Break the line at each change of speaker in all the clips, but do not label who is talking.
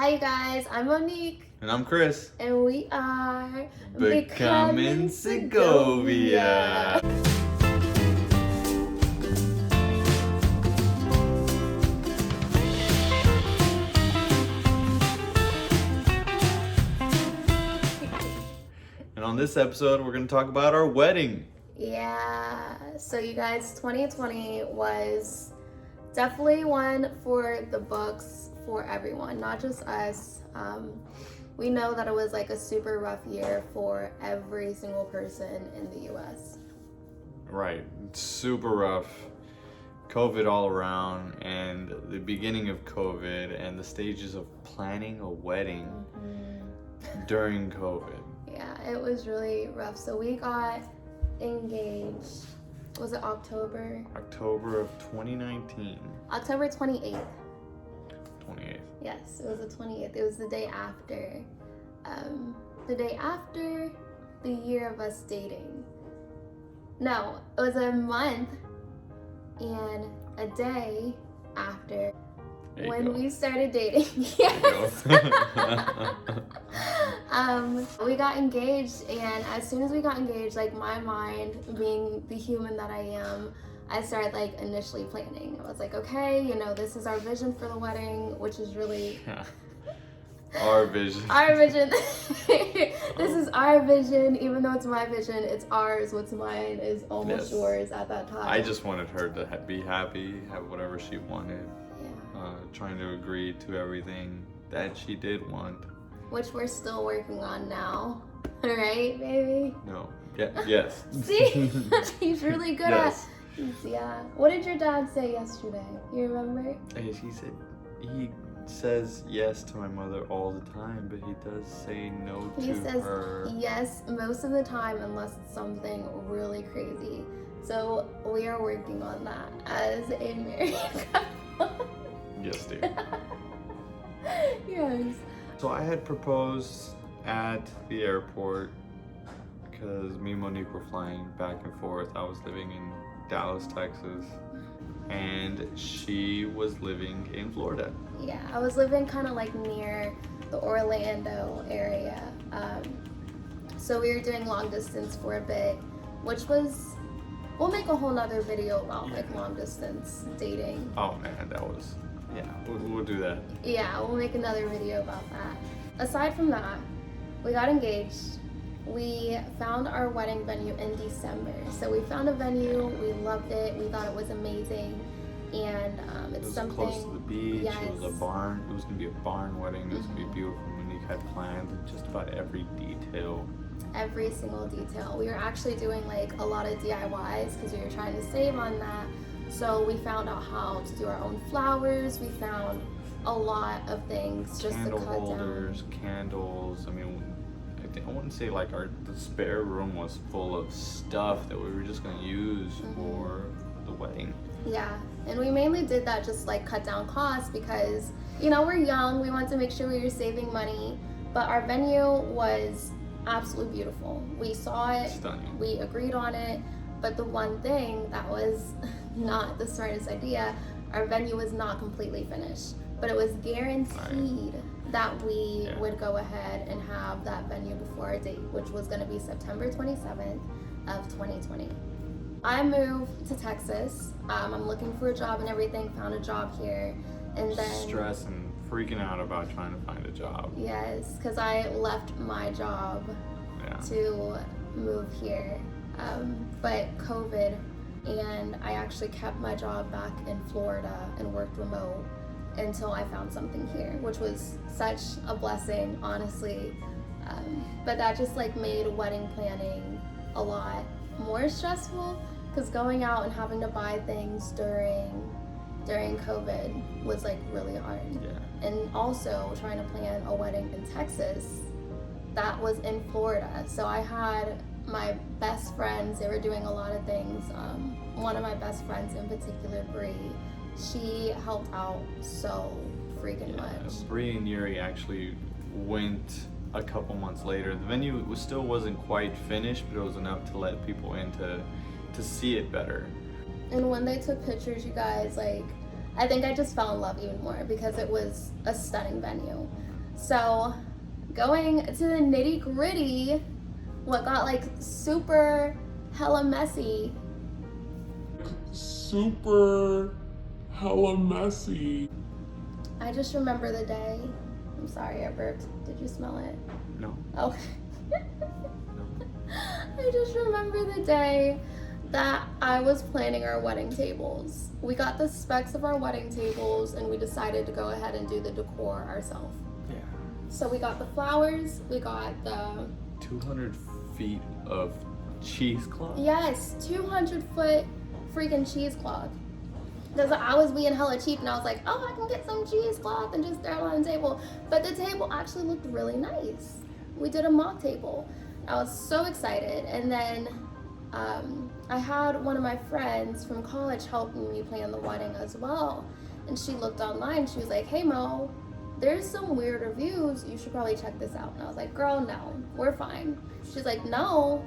Hi you guys, I'm Monique.
And I'm Chris.
And we are
Becoming Segovia. And on this episode, we're going to talk about our wedding.
Yeah, so you guys, 2020 was definitely one for the books for everyone, not just us. We know that it was like a super rough year for every single person in the US.
Right, super rough. COVID all around, and the beginning of COVID, and the stages of planning a wedding during COVID.
Yeah, it was really rough. So we got engaged, was it October?
October of 2019.
October 28th.
28th.
Yes, it was the 28th. It was the day after. The year of us dating. No, it was a month and a day after when we started dating. Yes. We got engaged, and as soon as we got engaged, like my mind, being the human that I am, I started like initially planning. I was like, okay, this is our vision for the wedding, which is really
our vision.
Our vision. This is our vision, even though it's my vision, it's ours. What's mine is almost yours at that time.
I just wanted her to be happy, have whatever she wanted.
Yeah.
Trying to agree to everything that she did want.
Which we're still working on now. Right, baby?
No. Yes.
See? He's really good
yes.
Yeah. What did your dad say yesterday? You remember?
He said he says yes to my mother all the time, but he does say no to her.
He says yes most of the time unless it's something really crazy. So we are working on that as a married couple.
Yes, dear.
Yes.
So I had proposed at the airport because me and Monique were flying back and forth. I was living in Dallas, Texas, and she was living in Florida.
Yeah, I was living kind of like near the Orlando area. So we were doing long distance for a bit, which was, we'll make a whole nother video about like long distance dating.
Oh man, that was, we'll do that.
Yeah, we'll make another video about that. Aside from that, we got engaged. We found our wedding venue in December. So we found a venue, we loved it, we thought it was amazing. And
it was
something
close to the beach.
Yes.
It was a barn. It was gonna be a barn wedding. It was gonna be beautiful. Monique had planned just about every detail.
Every single detail. We were actually doing like a lot of DIYs because we were trying to save on that. So we found out how to do our own flowers. We found a lot of things just
Candle
to cut
holders,
down.
candles. I mean, I wouldn't say like the spare room was full of stuff that we were just gonna use for the wedding.
Yeah, and we mainly did that just like cut down costs because, we're young, we wanted to make sure we were saving money, but our venue was absolutely beautiful. We saw it,
Stunning.
We agreed on it, but the one thing that was not the smartest idea, our venue was not completely finished, but it was guaranteed that we would go ahead and have that venue before our date, which was going to be September 27th of 2020. I moved to Texas. I'm looking for a job and everything, found a job here, and then
stressing, freaking out about trying to find a job.
Yes, because I left my job to move here, but COVID, and I actually kept my job back in Florida and worked remote until I found something here, which was such a blessing, honestly. But that just like made wedding planning a lot more stressful because going out and having to buy things during COVID was like really hard.
Yeah.
And also trying to plan a wedding in Texas that was in Florida. So I had my best friends, they were doing a lot of things. One of my best friends in particular, Bree, she helped out so freaking much.
Bree and Yuri actually went a couple months later. The venue still wasn't quite finished, but it was enough to let people in to see it better.
And when they took pictures, you guys, like, I think I just fell in love even more because it was a stunning venue. So going to the nitty gritty, what got like super hella messy.
Super hella messy.
I just remember the day. I'm sorry, I burped. Did you smell it?
No.
Oh. I just remember the day that I was planning our wedding tables. We got the specs of our wedding tables and we decided to go ahead and do the decor ourselves.
Yeah.
So we got the flowers, we got the
200 feet of cheesecloth.
yes, 200-foot freaking cheesecloth. Because I was being hella cheap and I was like, oh, I can get some cheesecloth and just throw it on the table. But the table actually looked really nice. We did a mock table. I was so excited. And then I had one of my friends from college helping me plan the wedding as well. And she looked online. She was like, hey, Mo, there's some weird reviews. You should probably check this out. And I was like, girl, no, we're fine. She's like, no,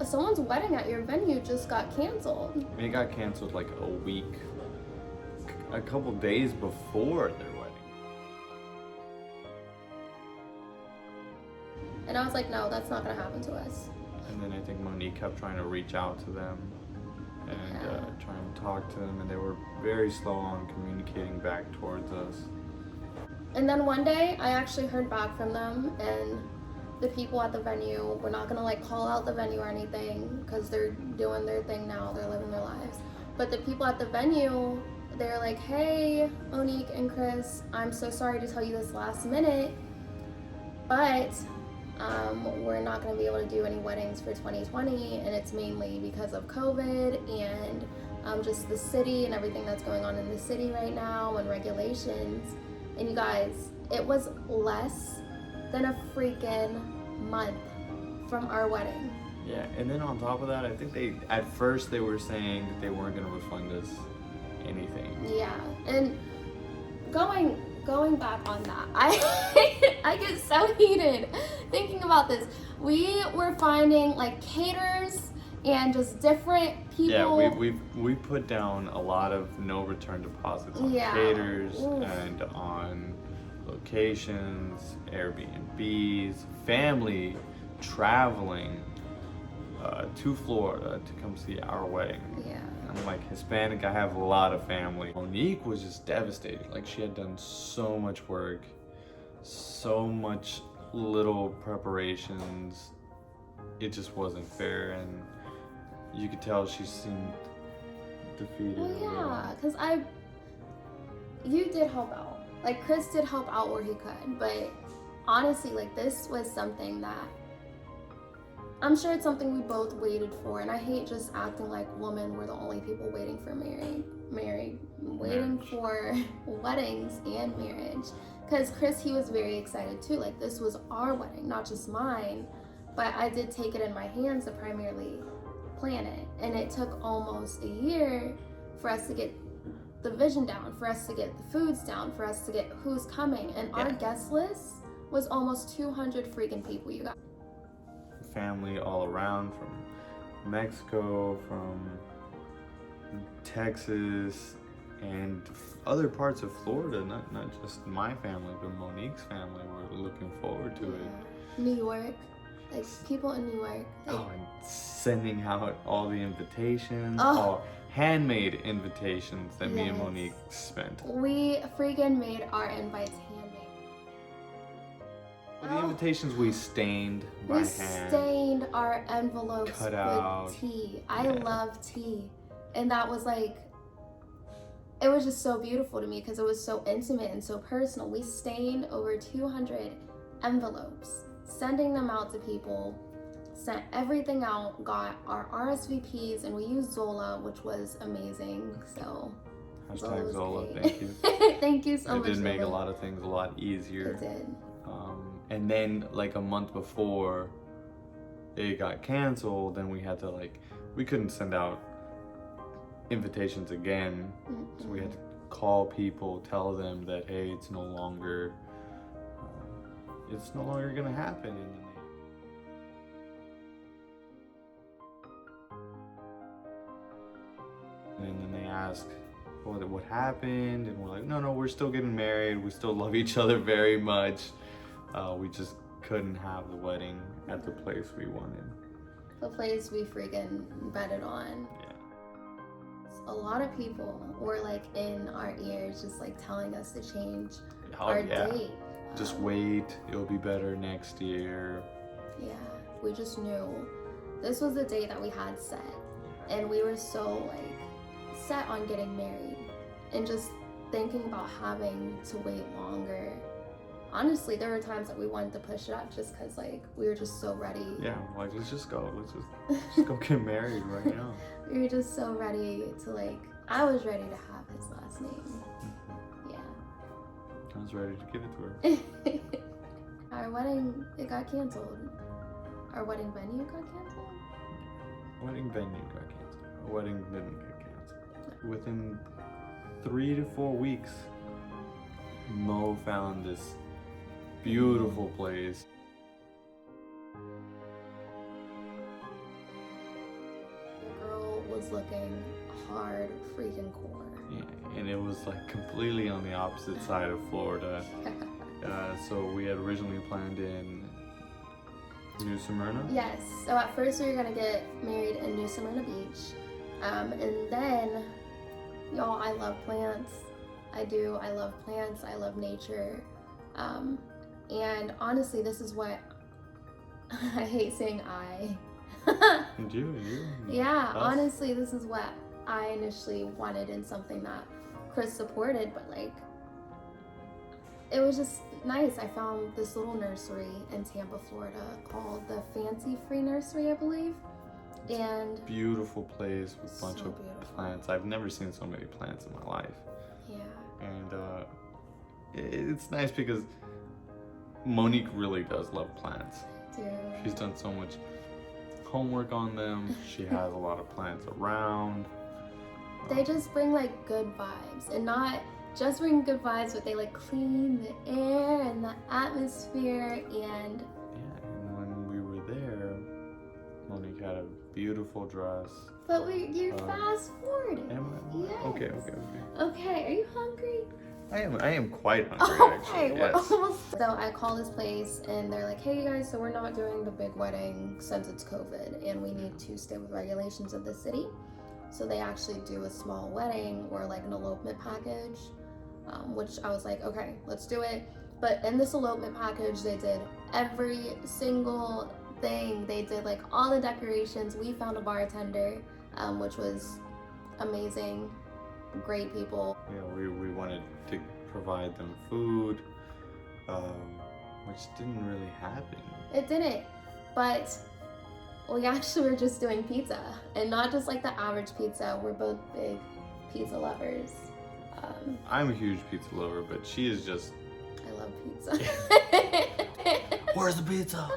someone's wedding at your venue just got canceled.
It got canceled like a couple days before their wedding.
And I was like, no, that's not gonna happen to us.
And then I think Monique kept trying to reach out to them and trying to talk to them, and they were very slow on communicating back towards us.
And then one day I actually heard back from them, and the people at the venue, we're not gonna like call out the venue or anything because they're doing their thing now, they're living their lives. But the people at the venue, they're like, hey, Monique and Chris, I'm so sorry to tell you this last minute, but we're not gonna be able to do any weddings for 2020, and it's mainly because of COVID and just the city and everything that's going on in the city right now and regulations. And you guys, it was less than a freaking month from our wedding.
Yeah, and then on top of that, I think at first they were saying that they weren't gonna refund us anything.
Yeah, and going back on that, I get so heated thinking about this. We were finding like caterers and just different people.
Yeah, we put down a lot of no return deposits on caterers and on locations, Airbnbs, family traveling to Florida to come see our wedding.
Yeah.
I'm like Hispanic, I have a lot of family. Monique was just devastated. Like she had done so much work, so much little preparations. It just wasn't fair, and you could tell she seemed defeated.
Well, yeah, because you did help out. Like Chris did help out where he could, but honestly, like this was something that I'm sure it's something we both waited for, and I hate just acting like women were the only people waiting for waiting for weddings and marriage. Because Chris, he was very excited too. Like this was our wedding, not just mine, but I did take it in my hands to primarily plan it, and it took almost a year for us to get the vision down, for us to get the foods down, for us to get who's coming, and our guest list was almost 200 freaking people, you guys.
Family all around, from Mexico, from Texas, and other parts of Florida, not just my family, but Monique's family were looking forward to it.
New York, like people in New York. Like,
and sending out all the invitations, all handmade invitations that me and Monique spent.
We freaking made our invites handmade.
The invitations we stained by hand.
We stained our envelopes
cut out
with tea. I love tea. And that was like, it was just so beautiful to me because it was so intimate and so personal. We stained over 200 envelopes, sending them out to people, sent everything out, got our RSVPs, and we used Zola, which was amazing. So
Hashtag Zola,
great.
thank you.
Thank you so much.
It did make a lot of things a lot easier.
It did.
And then like a month before it got canceled, then we had to we couldn't send out invitations again. So we had to call people, tell them that, hey, it's no longer gonna happen. And then they asked what happened, and we're like, no, we're still getting married. We still love each other very much. We just couldn't have the wedding at the place we wanted.
The place we freaking betted on.
Yeah.
A lot of people were like in our ears, just like telling us to change
Oh,
our
yeah.
date.
Just wait, it'll be better next year.
Yeah, we just knew this was the date that we had set, and we were so like set on getting married, and just thinking about having to wait longer. Honestly, there were times that we wanted to push it up just because like we were just so ready.
Yeah, like let's just go. Let's just go get married right now.
We were just so ready to like, I was ready to have his last name. Yeah.
I was ready to give it to her.
Our wedding, it got canceled. Our wedding venue got canceled.
Wedding venue got canceled. Our wedding didn't get canceled. Within 3 to 4 weeks, Mo found this beautiful place.
The girl was looking hard freaking core.
Yeah, and it was like completely on the opposite side of Florida. So we had originally planned in New Smyrna.
Yes, so at first we were gonna get married in New Smyrna Beach. And then, y'all, I love plants. I do, I love plants, I love nature. And honestly, this is what, I hate saying I.
You.
Yeah,
Us.
honestly, this is what I initially wanted in something that Chris supported, but like, it was just nice. I found this little nursery in Tampa, Florida called the Fancy Free Nursery, I believe. And
Beautiful place with a bunch
So
of
beautiful.
plants. I've never seen so many plants in my life.
yeah,
And it's nice because Monique really does love plants.
dude.
She's done so much homework on them. She has a lot of plants around.
They just bring like good vibes, and not just bring good vibes, but they like clean the air and the atmosphere. And
Yeah, and when we were there, Monique had a beautiful dress.
but you're fast forwarding.
Am I?
Yes.
Okay.
Okay, are you hungry?
I am quite hungry actually.
we're
Yes.
almost. So I call this place and they're like, hey you guys, so we're not doing the big wedding since it's COVID and we need to stay with regulations of the city. So they actually do a small wedding or like an elopement package, which I was like, okay, let's do it. But in this elopement package, they did every single thing. They did like all the decorations. We found a bartender, which was amazing. Great people.
You know, we wanted to provide them food, which didn't really happen.
It didn't, but we actually were just doing pizza, and not just like the average pizza. We're both big pizza lovers.
I'm a huge pizza lover, but she is just.
I love pizza.
Where's the pizza?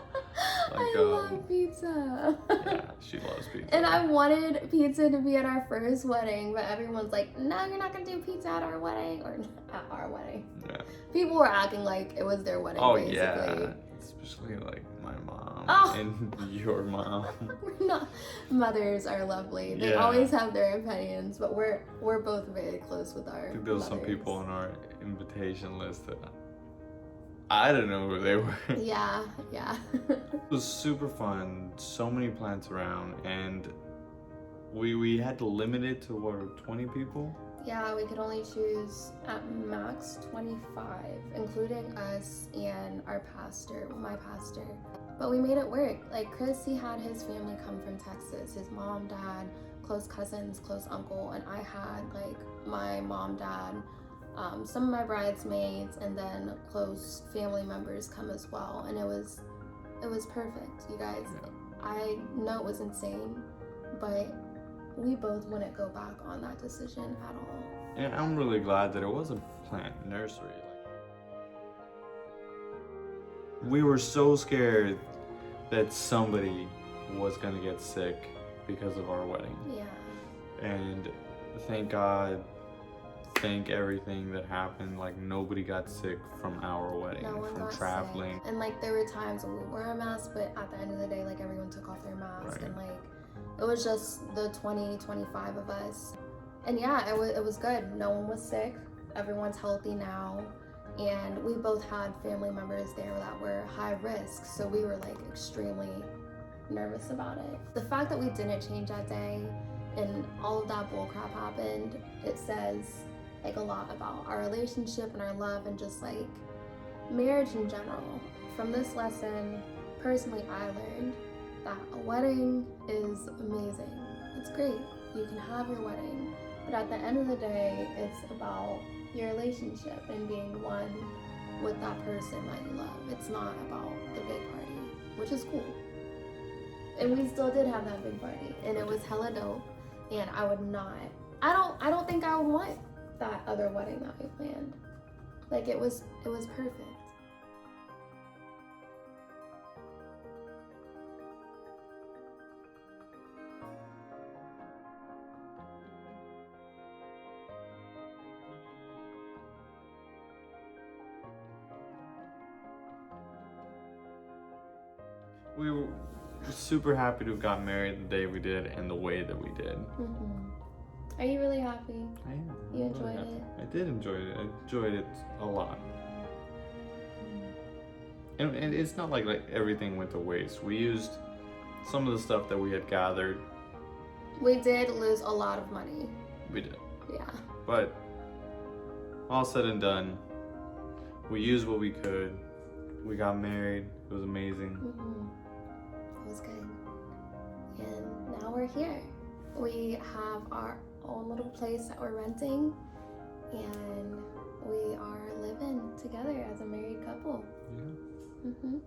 I love pizza.
Yeah, she loves pizza.
And I wanted pizza to be at our first wedding, but everyone's like, no, you're not gonna do pizza at our wedding, or at our wedding.
Yeah.
People were acting like it was their wedding,
Oh
basically.
yeah, especially like my mom
Oh.
and your mom.
We're not. Mothers are lovely. They
Yeah.
always have their opinions, but we're both very close with our
I think there was some
mothers.
people on our invitation list that I don't know who they were.
Yeah.
It was super fun, so many plants around, and we had to limit it to what, 20 people?
Yeah, we could only choose at max 25, including us and our pastor, my pastor. But we made it work. Like Chris, he had his family come from Texas, his mom, dad, close cousins, close uncle, and I had like my mom, dad, some of my bridesmaids, and then close family members come as well. And it was perfect, you guys.
Yeah.
I know it was insane, but we both wouldn't go back on that decision at all.
And I'm really glad that it was a plant nursery. We were so scared that somebody was gonna get sick because of our wedding.
Yeah.
And thank God, thank everything that happened, like nobody got sick from our wedding,
No one
from
got
traveling.
sick. And like there were times when we wore a mask, but at the end of the day, like everyone took off their mask.
Right.
And like it was just the 20, 25 of us. And yeah, it was good. No one was sick. Everyone's healthy now. And we both had family members there that were high risk, so we were like extremely nervous about it. The fact that we didn't change that day and all of that bullcrap happened, it says like a lot about our relationship and our love and just like marriage in general. From this lesson, personally, I learned that a wedding is amazing. It's great. You can have your wedding, but at the end of the day, it's about your relationship and being one with that person that you love. It's not about the big party, which is cool. And we still did have that big party, and it was hella dope. And I would not. I don't think I would want that other wedding that we planned. Like it was perfect.
We were super happy to have gotten married the day we did and the way that we did.
Are you really happy?
I am.
You enjoyed it?
I did enjoy it. I enjoyed it a lot. And it's not like everything went to waste. We used some of the stuff that we had gathered.
We did lose a lot of money.
We did.
Yeah.
But all said and done, we used what we could. We got married. It was amazing.
It was good. And now we're here. We have our own little place that we're renting, and we are living together as a married couple.
Yeah.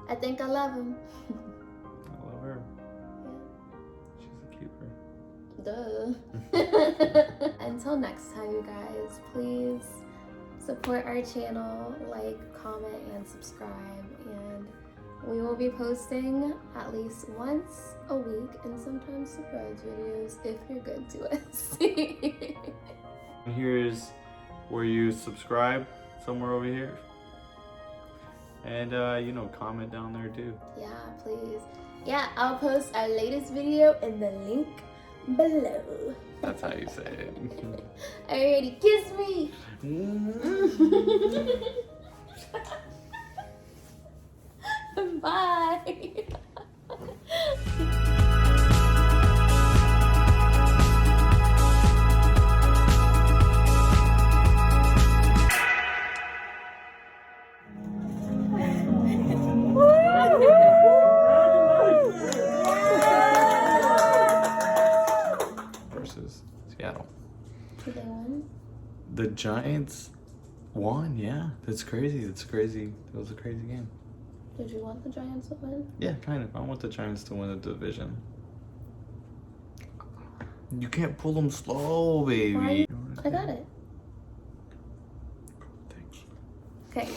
I think I love him.
I love her.
Yeah. She's a keeper. Duh. Until next time, you guys, please support our channel, like, comment, and subscribe. And we will be posting at least once a week and sometimes surprise videos if you're good to us.
Here's where you subscribe, somewhere over here. And, comment down there too.
Yeah, please. Yeah, I'll post our latest video in the link below.
That's how you say it.
Alrighty, kiss me. Bye.
Versus Seattle.
Did they win?
The Giants won, yeah. That's crazy. That's crazy. It was a crazy game.
Did you want the Giants to win?
Yeah, kind of. I want the Giants to win the division. You can't pull them slow, baby.
I got it.
Thanks.
Okay.